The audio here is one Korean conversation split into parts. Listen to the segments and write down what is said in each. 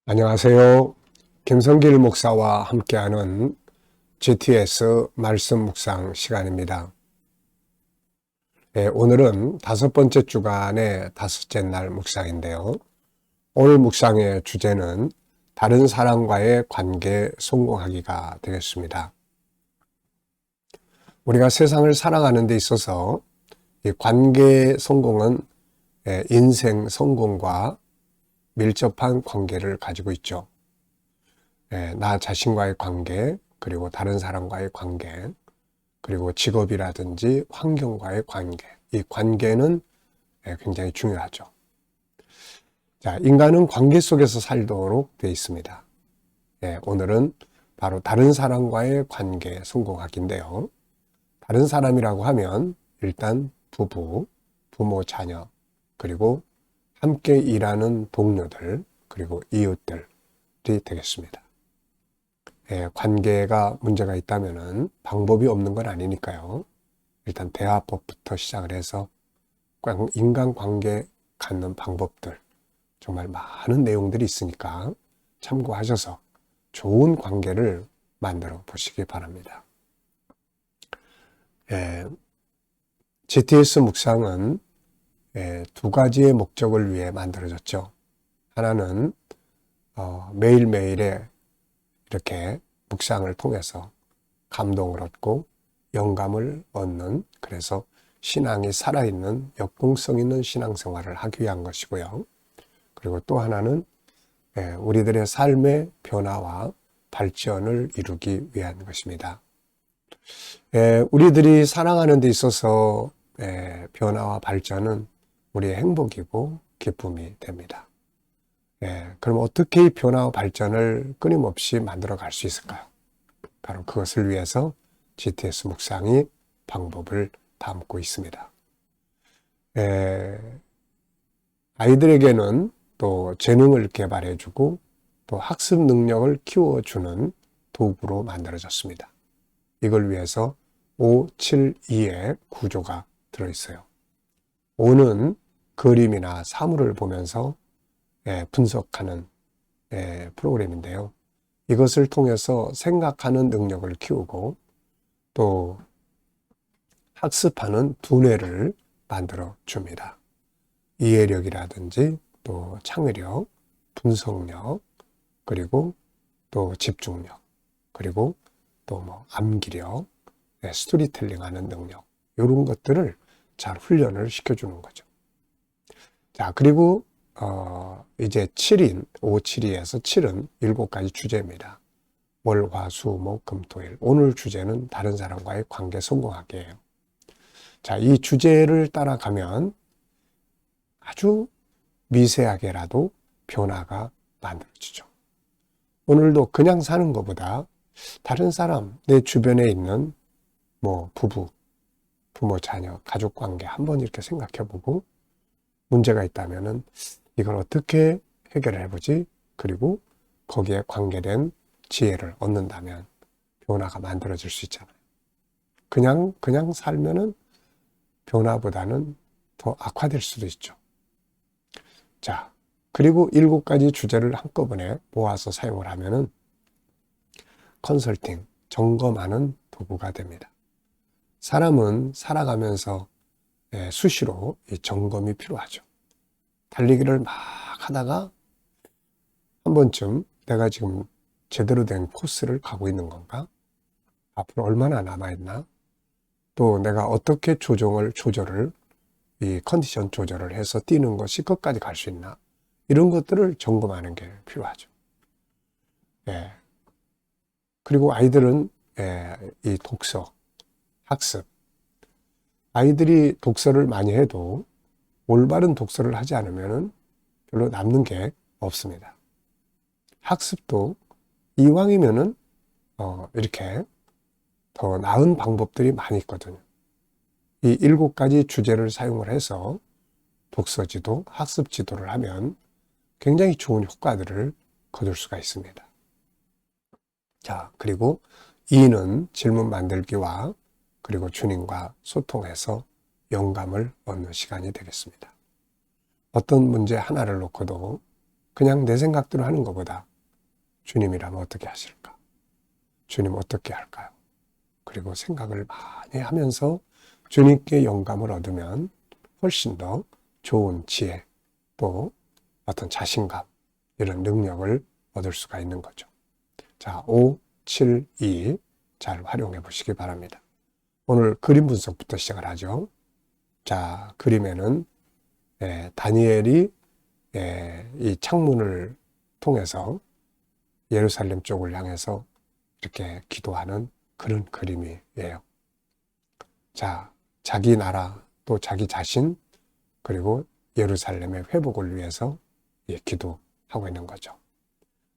안녕하세요. 김성길 목사와 함께하는 GTS 말씀 묵상 시간입니다. 오늘은 5번째 주간의 5째 날 묵상인데요. 오늘 묵상의 주제는 다른 사람과의 관계 성공하기가 되겠습니다. 우리가 세상을 살아가는 데 있어서 이 관계 성공은 인생 성공과 밀접한 관계를 가지고 있죠. 나 자신과의 관계, 그리고 다른 사람과의 관계, 그리고 직업이라든지 환경과의 관계. 이 관계는 굉장히 중요하죠. 자, 인간은 관계 속에서 살도록 되어 있습니다. 오늘은 바로 다른 사람과의 관계 성공학인데요. 다른 사람이라고 하면 일단 부부, 부모, 자녀, 그리고 함께 일하는 동료들, 그리고 이웃들이 되겠습니다. 관계가 문제가 있다면 방법이 없는 건 아니니까요. 일단 대화법부터 시작을 해서 인간관계 갖는 방법들, 정말 많은 내용들이 있으니까 참고하셔서 좋은 관계를 만들어 보시기 바랍니다. GTS 묵상은 2가지의 목적을 위해 만들어졌죠. 하나는 매일매일의 이렇게 묵상을 통해서 감동을 얻고 영감을 얻는, 그래서 신앙이 살아있는 역동성 있는 신앙생활을 하기 위한 것이고요. 그리고 또 하나는 우리들의 삶의 변화와 발전을 이루기 위한 것입니다. 우리들이 살아가는 데 있어서 변화와 발전은 우리의 행복이고 기쁨이 됩니다. 그럼 어떻게 이 변화와 발전을 끊임없이 만들어 갈 수 있을까요? 바로 그것을 위해서 GTS 묵상이 방법을 담고 있습니다. 아이들에게는 또 재능을 개발해주고 또 학습 능력을 키워주는 도구로 만들어졌습니다. 이걸 위해서 572의 구조가 들어있어요. 5는 그림이나 사물을 보면서 분석하는 프로그램인데요. 이것을 통해서 생각하는 능력을 키우고 또 학습하는 두뇌를 만들어 줍니다. 이해력이라든지 또 창의력, 분석력, 그리고 또 집중력, 그리고 또 암기력, 스토리텔링 하는 능력, 이런 것들을 잘 훈련을 시켜주는 거죠. 자, 그리고 이제 7인, 572에서 7은 7가지 주제입니다. 월, 화, 수, 목, 금, 토, 일. 오늘 주제는 다른 사람과의 관계 성공하기예요. 자, 이 주제를 따라가면 아주 미세하게라도 변화가 만들어지죠. 오늘도 그냥 사는 것보다 다른 사람, 내 주변에 있는 부부, 부모, 자녀, 가족 관계 한번 이렇게 생각해보고 문제가 있다면은 이걸 어떻게 해결을 해보지? 그리고 거기에 관계된 지혜를 얻는다면 변화가 만들어질 수 있잖아요. 그냥 살면은 변화보다는 더 악화될 수도 있죠. 자, 그리고 7가지 주제를 한꺼번에 모아서 사용을 하면은 컨설팅, 점검하는 도구가 됩니다. 사람은 살아가면서 수시로 이 점검이 필요하죠. 달리기를 막 하다가 한 번쯤 내가 지금 제대로 된 코스를 가고 있는 건가? 앞으로 얼마나 남아있나? 또 내가 어떻게 조절을, 이 컨디션 조절을 해서 뛰는 것이 끝까지 갈 수 있나? 이런 것들을 점검하는 게 필요하죠. 그리고 아이들은 이 독서, 학습, 아이들이 독서를 많이 해도 올바른 독서를 하지 않으면 별로 남는 게 없습니다. 학습도 이왕이면은 이렇게 더 나은 방법들이 많이 있거든요. 이 7가지 주제를 사용을 해서 독서지도, 학습지도를 하면 굉장히 좋은 효과들을 거둘 수가 있습니다. 자, 그리고 2는 질문 만들기와 그리고 주님과 소통해서 영감을 얻는 시간이 되겠습니다. 어떤 문제 하나를 놓고도 그냥 내 생각대로 하는 것보다 주님이라면 어떻게 하실까? 주님 어떻게 할까요? 그리고 생각을 많이 하면서 주님께 영감을 얻으면 훨씬 더 좋은 지혜, 또 어떤 자신감, 이런 능력을 얻을 수가 있는 거죠. 자, 5, 7, 2 잘 활용해 보시기 바랍니다. 오늘 그림 분석부터 시작을 하죠. 자, 그림에는 다니엘이 이 창문을 통해서 예루살렘 쪽을 향해서 이렇게 기도하는 그런 그림이에요. 자, 자기 나라, 또 자기 자신, 그리고 예루살렘의 회복을 위해서 기도하고 있는 거죠.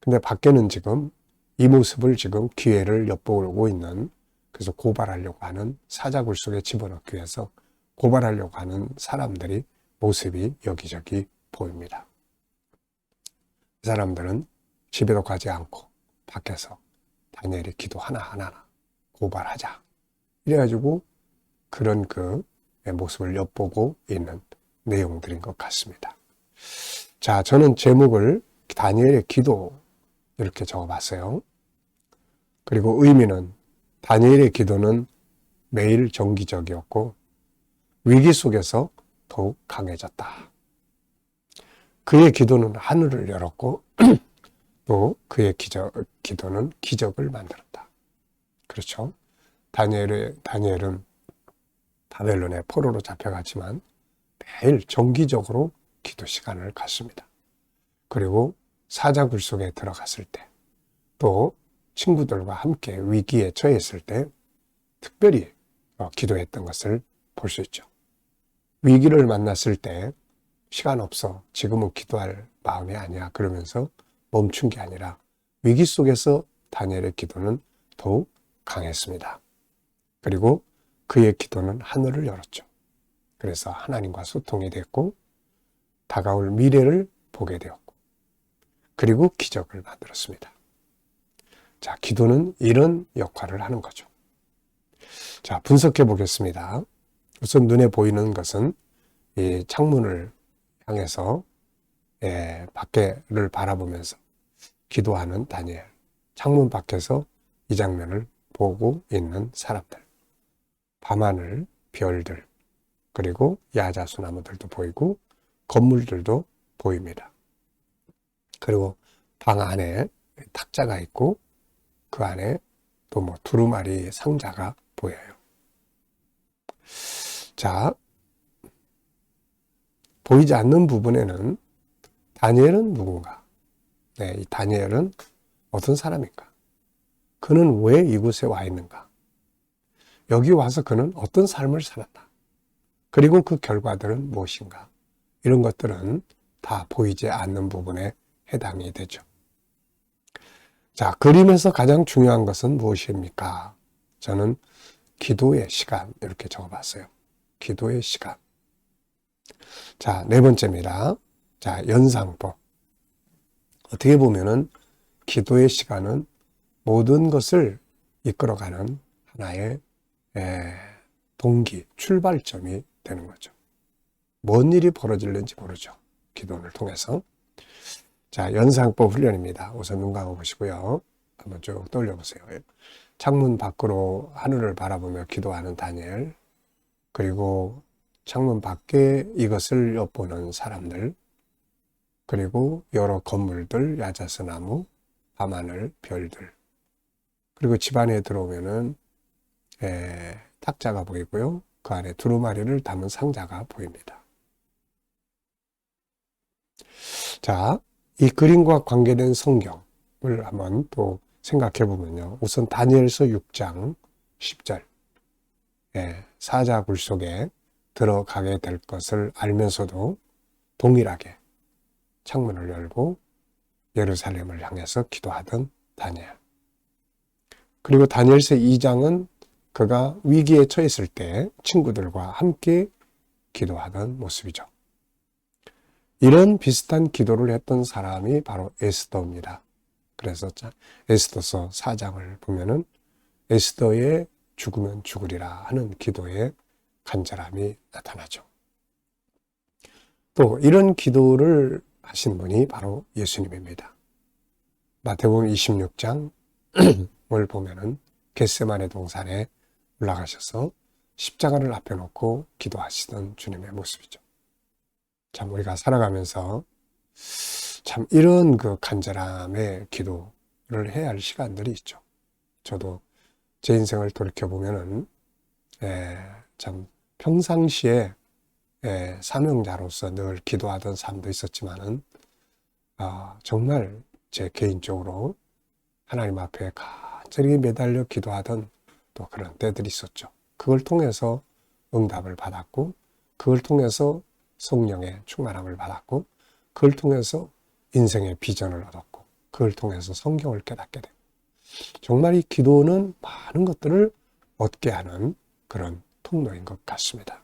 근데 밖에는 지금 이 모습을 지금 기회를 엿보고 있는, 그래서 고발하려고 하는, 사자굴 속에 집어넣기 위해서 고발하려고 하는 사람들이 모습이 여기저기 보입니다. 이 사람들은 집에도 가지 않고 밖에서 다니엘의 기도 하나하나 고발하자, 이래가지고 그런 그 모습을 엿보고 있는 내용들인 것 같습니다. 자, 저는 제목을 다니엘의 기도 이렇게 적어봤어요. 그리고 의미는 다니엘의 기도는 매일 정기적이었고 위기 속에서 더욱 강해졌다. 그의 기도는 하늘을 열었고 또 그의 기도는 기적을 만들었다. 그렇죠? 다니엘은 바벨론의 포로로 잡혀갔지만 매일 정기적으로 기도 시간을 갖습니다. 그리고 사자굴 속에 들어갔을 때, 또 친구들과 함께 위기에 처했을 때 특별히 기도했던 것을 볼 수 있죠. 위기를 만났을 때 시간 없어, 지금은 기도할 마음이 아니야, 그러면서 멈춘 게 아니라 위기 속에서 다니엘의 기도는 더욱 강했습니다. 그리고 그의 기도는 하늘을 열었죠. 그래서 하나님과 소통이 됐고 다가올 미래를 보게 되었고 그리고 기적을 만들었습니다. 자, 기도는 이런 역할을 하는 거죠. 자, 분석해 보겠습니다. 우선 눈에 보이는 것은 이 창문을 향해서 밖을 바라보면서 기도하는 다니엘, 창문 밖에서 이 장면을 보고 있는 사람들, 밤하늘, 별들, 그리고 야자수나무들도 보이고 건물들도 보입니다. 그리고 방 안에 탁자가 있고 그 안에 또 두루마리 상자가 보여요. 자, 보이지 않는 부분에는 다니엘은 누군가? 이 다니엘은 어떤 사람인가? 그는 왜 이곳에 와 있는가? 여기 와서 그는 어떤 삶을 살았나? 그리고 그 결과들은 무엇인가? 이런 것들은 다 보이지 않는 부분에 해당이 되죠. 자, 그림에서 가장 중요한 것은 무엇입니까? 저는 기도의 시간, 이렇게 적어봤어요. 기도의 시간. 자, 네 번째입니다. 자, 연상법. 어떻게 보면은 기도의 시간은 모든 것을 이끌어가는 하나의 동기, 출발점이 되는 거죠. 뭔 일이 벌어질는지 모르죠. 기도를 통해서. 자, 연상법 훈련입니다. 우선 눈 감아 보시고요. 한번 쭉 떠올려 보세요. 창문 밖으로 하늘을 바라보며 기도하는 다니엘, 그리고 창문 밖에 이것을 엿보는 사람들, 그리고 여러 건물들, 야자수나무, 밤하늘, 별들, 그리고 집 안에 들어오면은 탁자가 보이고요. 그 안에 두루마리를 담은 상자가 보입니다. 자, 이 그림과 관계된 성경을 한번 또 생각해 보면요. 우선 다니엘서 6장 10절, 사자굴 속에 들어가게 될 것을 알면서도 동일하게 창문을 열고 예루살렘을 향해서 기도하던 다니엘. 그리고 다니엘서 2장은 그가 위기에 처했을 때 친구들과 함께 기도하던 모습이죠. 이런 비슷한 기도를 했던 사람이 바로 에스더입니다. 그래서 에스더서 4장을 보면은 에스더의 죽으면 죽으리라 하는 기도의 간절함이 나타나죠. 또 이런 기도를 하신 분이 바로 예수님입니다. 마태복음 26장을 보면은 겟세마네 동산에 올라가셔서 십자가를 앞에 놓고 기도하시던 주님의 모습이죠. 참 우리가 살아가면서 참 이런 그 간절함의 기도를 해야 할 시간들이 있죠. 저도 제 인생을 돌이켜보면은 참 평상시에 사명자로서 늘 기도하던 삶도 있었지만은 정말 제 개인적으로 하나님 앞에 간절히 매달려 기도하던 또 그런 때들이 있었죠. 그걸 통해서 응답을 받았고, 그걸 통해서 성령의 충만함을 받았고, 그걸 통해서 인생의 비전을 얻었고, 그걸 통해서 성경을 깨닫게 되고, 정말 이 기도는 많은 것들을 얻게 하는 그런 통로인 것 같습니다.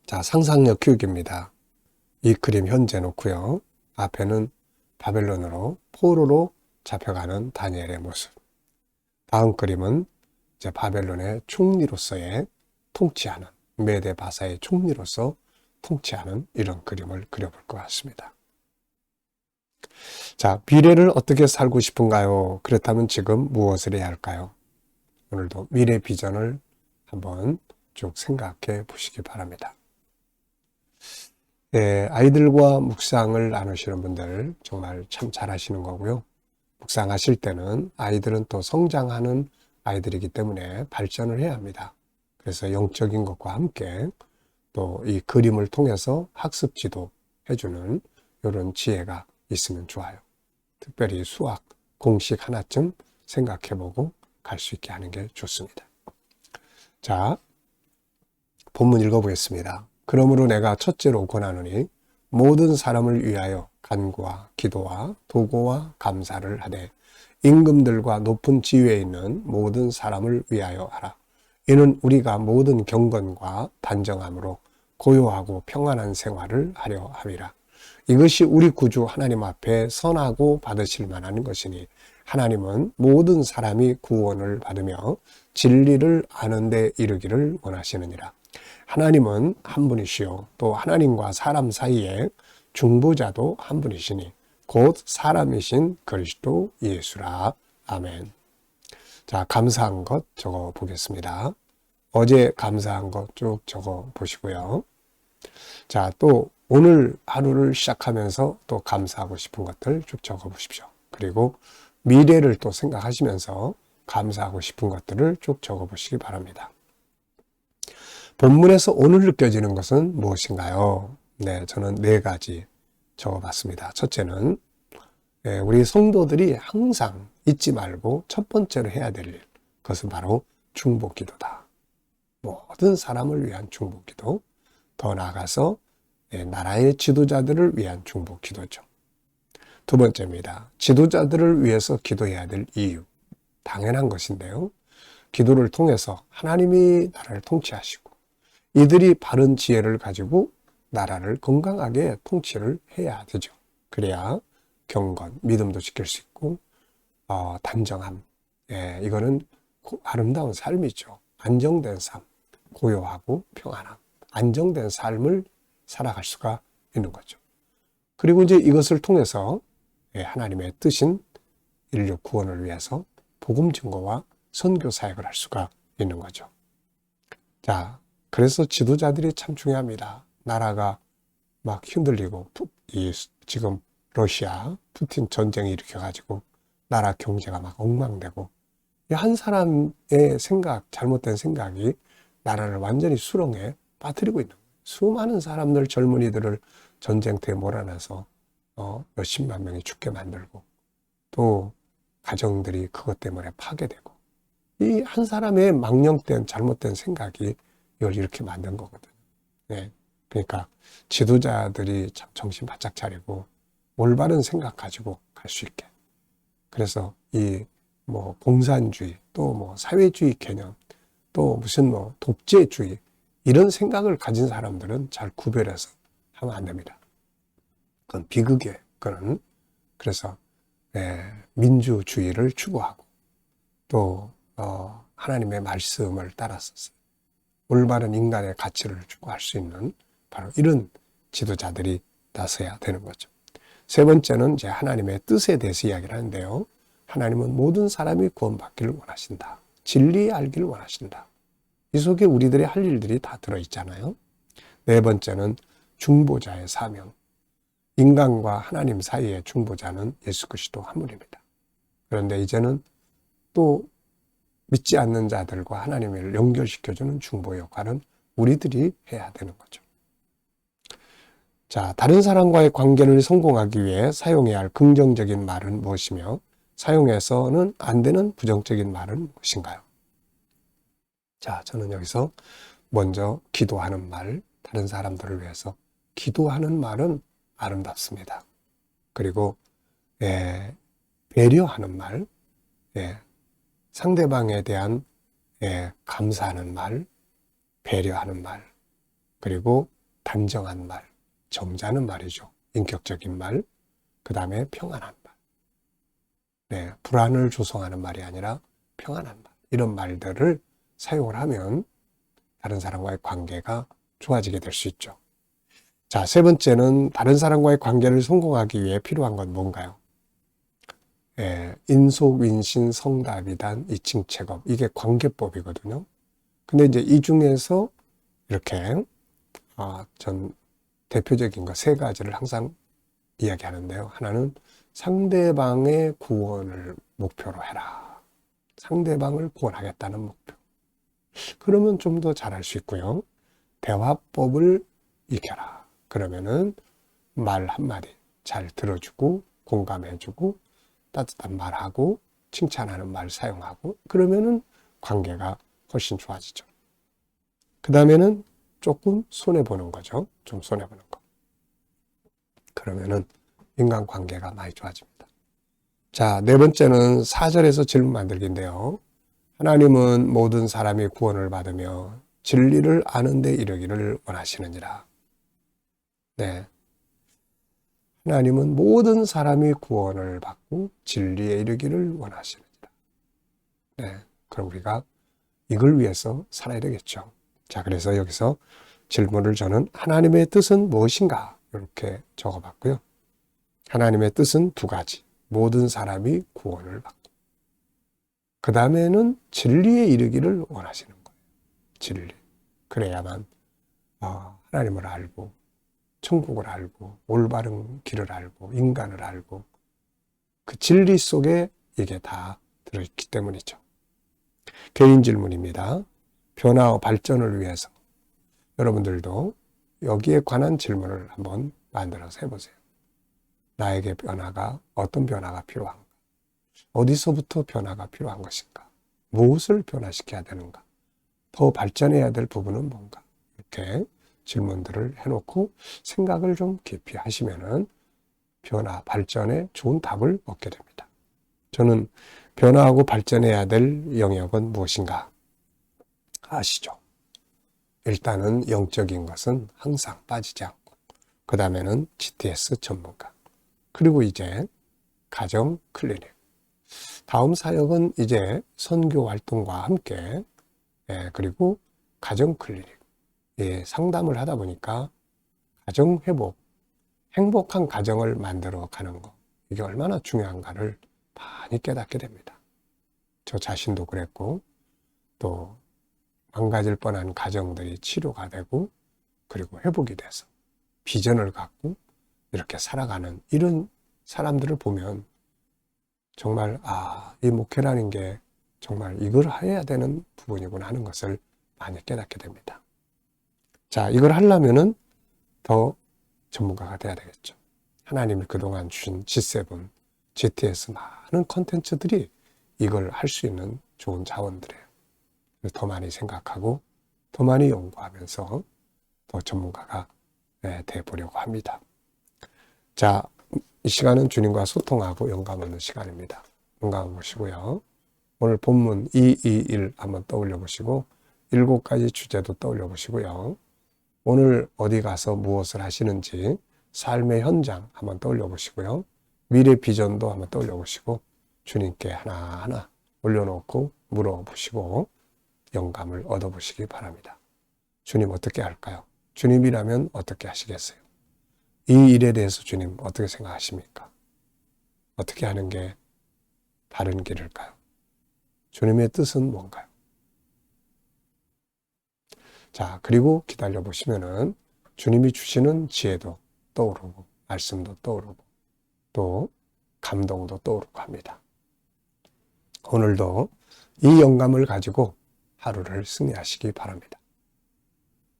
자, 상상력 교육입니다. 이 그림 현재 놓고요. 앞에는 바벨론으로 포로로 잡혀가는 다니엘의 모습. 다음 그림은 이제 바벨론의 총리로서의 통치하는, 메데 바사의 총리로서 통치하는 이런 그림을 그려볼 것 같습니다. 자, 미래를 어떻게 살고 싶은가요? 그렇다면 지금 무엇을 해야 할까요? 오늘도 미래 비전을 한번 쭉 생각해 보시기 바랍니다. 아이들과 묵상을 나누시는 분들 정말 참 잘하시는 거고요. 묵상하실 때는 아이들은 또 성장하는 아이들이기 때문에 발전을 해야 합니다. 그래서 영적인 것과 함께 또 이 그림을 통해서 학습 지도 해주는 이런 지혜가 있으면 좋아요. 특별히 수학 공식 하나쯤 생각해보고 갈 수 있게 하는 게 좋습니다. 자, 본문 읽어보겠습니다. 그러므로 내가 첫째로 권하노니 모든 사람을 위하여 간구와 기도와 도고와 감사를 하되 임금들과 높은 지위에 있는 모든 사람을 위하여 하라. 이는 우리가 모든 경건과 단정함으로 고요하고 평안한 생활을 하려 함이라. 이것이 우리 구주 하나님 앞에 선하고 받으실 만한 것이니 하나님은 모든 사람이 구원을 받으며 진리를 아는 데 이르기를 원하시느니라. 하나님은 한 분이시요 또 하나님과 사람 사이에 중보자도 한 분이시니 곧 사람이신 그리스도 예수라. 아멘. 자, 감사한 것 적어 보겠습니다. 어제 감사한 것 쭉 적어 보시고요. 자, 또 오늘 하루를 시작하면서 또 감사하고 싶은 것들 쭉 적어 보십시오. 그리고 미래를 또 생각하시면서 감사하고 싶은 것들을 쭉 적어 보시기 바랍니다. 본문에서 오늘 느껴지는 것은 무엇인가요? 네, 저는 4가지 적어봤습니다. 첫째는 우리 성도들이 항상 잊지 말고 첫 번째로 해야 될 일, 그것은 바로 중보기도다. 모든 사람을 위한 중보기도, 더 나아가서 나라의 지도자들을 위한 중보기도죠. 두 번째입니다. 지도자들을 위해서 기도해야 될 이유, 당연한 것인데요. 기도를 통해서 하나님이 나라를 통치하시고 이들이 바른 지혜를 가지고 나라를 건강하게 통치를 해야 되죠. 그래야 경건, 믿음도 지킬 수 있고 단정함, 이거는 아름다운 삶이죠. 안정된 삶, 고요하고 평안함, 안정된 삶을 살아갈 수가 있는 거죠. 그리고 이제 이것을 통해서 하나님의 뜻인 인류 구원을 위해서 복음 증거와 선교 사역을 할 수가 있는 거죠. 자, 그래서 지도자들이 참 중요합니다. 나라가 막 흔들리고 지금 러시아 푸틴 전쟁이 일으켜가지고 나라 경제가 막 엉망되고 한 사람의 잘못된 생각이 나라를 완전히 수렁에 빠뜨리고 있는 거예요. 수많은 사람들, 젊은이들을 전쟁터에 몰아넣어서 몇십만 명이 죽게 만들고 또 가정들이 그것 때문에 파괴되고 이 한 사람의 망령된 잘못된 생각이 이걸 이렇게 만든 거거든요. 네. 그러니까 지도자들이 참 정신 바짝 차리고 올바른 생각 가지고 갈 수 있게. 그래서 이 공산주의 또 사회주의 개념 또 무슨 독재주의 이런 생각을 가진 사람들은 잘 구별해서 하면 안 됩니다. 그건 비극이에요. 그건 그래서 민주주의를 추구하고 또 하나님의 말씀을 따라서 올바른 인간의 가치를 추구할 수 있는 바로 이런 지도자들이 나서야 되는 거죠. 세 번째는 이제 하나님의 뜻에 대해서 이야기를 하는데요. 하나님은 모든 사람이 구원받기를 원하신다. 진리 알기를 원하신다. 이 속에 우리들의 할 일들이 다 들어있잖아요. 네 번째는 중보자의 사명. 인간과 하나님 사이의 중보자는 예수 그리스도 한 분입니다. 그런데 이제는 또 믿지 않는 자들과 하나님을 연결시켜주는 중보 역할은 우리들이 해야 되는 거죠. 자, 다른 사람과의 관계를 성공하기 위해 사용해야 할 긍정적인 말은 무엇이며 사용해서는 안 되는 부정적인 말은 무엇인가요? 자, 저는 여기서 먼저 기도하는 말, 다른 사람들을 위해서 기도하는 말은 아름답습니다. 그리고 배려하는 말, 상대방에 대한 감사하는 말, 배려하는 말, 그리고 단정한 말, 점잖은 말이죠. 인격적인 말, 그 다음에 평안한 말. 불안을 조성하는 말이 아니라 평안한 말. 이런 말들을 사용을 하면 다른 사람과의 관계가 좋아지게 될 수 있죠. 자, 세 번째는 다른 사람과의 관계를 성공하기 위해 필요한 건 뭔가요? 인속윈신 성답이단 이칭책업. 이게 관계법이거든요. 근데 이제 이 중에서 이렇게 전 대표적인 거 세 가지를 항상 이야기하는데요. 하나는 상대방의 구원을 목표로 해라. 상대방을 구원하겠다는 목표. 그러면 좀 더 잘할 수 있고요. 대화법을 익혀라. 그러면은 말 한마디 잘 들어주고 공감해주고 따뜻한 말하고 칭찬하는 말 사용하고 그러면은 관계가 훨씬 좋아지죠. 그 다음에는 조금 손해보는 거죠. 좀 손해보는 거. 그러면은 인간관계가 많이 좋아집니다. 자, 네 번째는 4절에서 질문 만들기인데요. 하나님은 모든 사람이 구원을 받으며 진리를 아는 데 이르기를 원하시느니라. 네. 하나님은 모든 사람이 구원을 받고 진리에 이르기를 원하시느니라. 네. 그럼 우리가 이걸 위해서 살아야 되겠죠. 자, 그래서 여기서 질문을 저는 하나님의 뜻은 무엇인가? 이렇게 적어봤고요. 하나님의 뜻은 두 가지. 모든 사람이 구원을 받고. 그 다음에는 진리에 이르기를 원하시는 거예요. 진리. 그래야만 하나님을 알고 천국을 알고 올바른 길을 알고 인간을 알고 그 진리 속에 이게 다 들어있기 때문이죠. 개인 질문입니다. 변화와 발전을 위해서 여러분들도 여기에 관한 질문을 한번 만들어서 해보세요. 나에게 변화가 어떤 변화가 필요한가? 어디서부터 변화가 필요한 것인가? 무엇을 변화시켜야 되는가? 더 발전해야 될 부분은 뭔가? 이렇게 질문들을 해놓고 생각을 좀 깊이 하시면은 변화, 발전에 좋은 답을 얻게 됩니다. 저는 변화하고 발전해야 될 영역은 무엇인가 아시죠? 일단은 영적인 것은 항상 빠지지 않고 그 다음에는 GTS 전문가 그리고 이제 가정 클리닉 다음 사역은 이제 선교 활동과 함께 그리고 가정 클리닉 상담을 하다 보니까 가정 회복 행복한 가정을 만들어 가는 거 이게 얼마나 중요한가를 많이 깨닫게 됩니다. 저 자신도 그랬고 또 망가질 뻔한 가정들이 치료가 되고 그리고 회복이 돼서 비전을 갖고 이렇게 살아가는 이런 사람들을 보면 정말 이 목회라는 게 정말 이걸 해야 되는 부분이구나 하는 것을 많이 깨닫게 됩니다. 자, 이걸 하려면은 더 전문가가 돼야 되겠죠. 하나님이 그동안 주신 G7, GTS 많은 컨텐츠들이 이걸 할 수 있는 좋은 자원들이에요. 더 많이 생각하고 더 많이 연구하면서 더 전문가가 돼보려고 합니다. 자, 이 시간은 주님과 소통하고 영감 얻는 시간입니다. 영감 보시고요. 오늘 본문 221 한번 떠올려 보시고 7가지 주제도 떠올려 보시고요. 오늘 어디 가서 무엇을 하시는지 삶의 현장 한번 떠올려 보시고요. 미래 비전도 한번 떠올려 보시고 주님께 하나하나 올려놓고 물어보시고 영감을 얻어보시기 바랍니다. 주님 어떻게 할까요? 주님이라면 어떻게 하시겠어요? 이 일에 대해서 주님 어떻게 생각하십니까? 어떻게 하는 게 바른 길일까요? 주님의 뜻은 뭔가요? 자, 그리고 기다려 보시면은 주님이 주시는 지혜도 떠오르고, 말씀도 떠오르고, 또 감동도 떠오르고 합니다. 오늘도 이 영감을 가지고 하루를 승리하시기 바랍니다.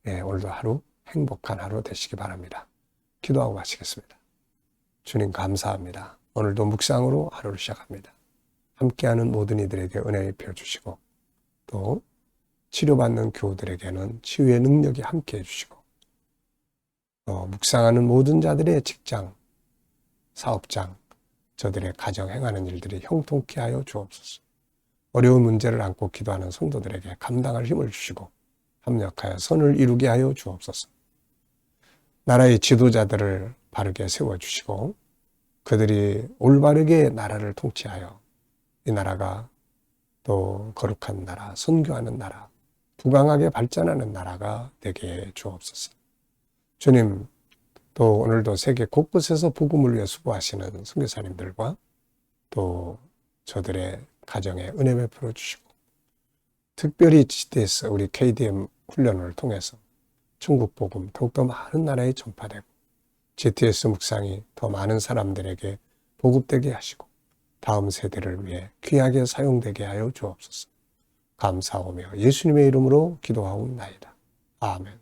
네, 오늘도 하루 행복한 하루 되시기 바랍니다. 기도하고 마치겠습니다. 주님 감사합니다. 오늘도 묵상으로 하루를 시작합니다. 함께하는 모든 이들에게 은혜 입혀 주시고, 또 치료받는 교우들에게는 치유의 능력이 함께해 주시고, 묵상하는 모든 자들의 직장, 사업장, 저들의 가정 행하는 일들이 형통케 하여 주옵소서. 어려운 문제를 안고 기도하는 성도들에게 감당할 힘을 주시고 합력하여 선을 이루게 하여 주옵소서. 나라의 지도자들을 바르게 세워주시고 그들이 올바르게 나라를 통치하여 이 나라가 또 거룩한 나라, 선교하는 나라, 부강하게 발전하는 나라가 되게 주옵소서. 주님, 또 오늘도 세계 곳곳에서 복음을 위해 수고하시는 선교사님들과 또 저들의 가정에 은혜 베풀어 주시고, 특별히 GTS 우리 KDM 훈련을 통해서 천국 복음 더욱더 많은 나라에 전파되고 GTS 묵상이 더 많은 사람들에게 보급되게 하시고 다음 세대를 위해 귀하게 사용되게 하여 주옵소서. 감사하며 예수님의 이름으로 기도하옵나이다. 아멘.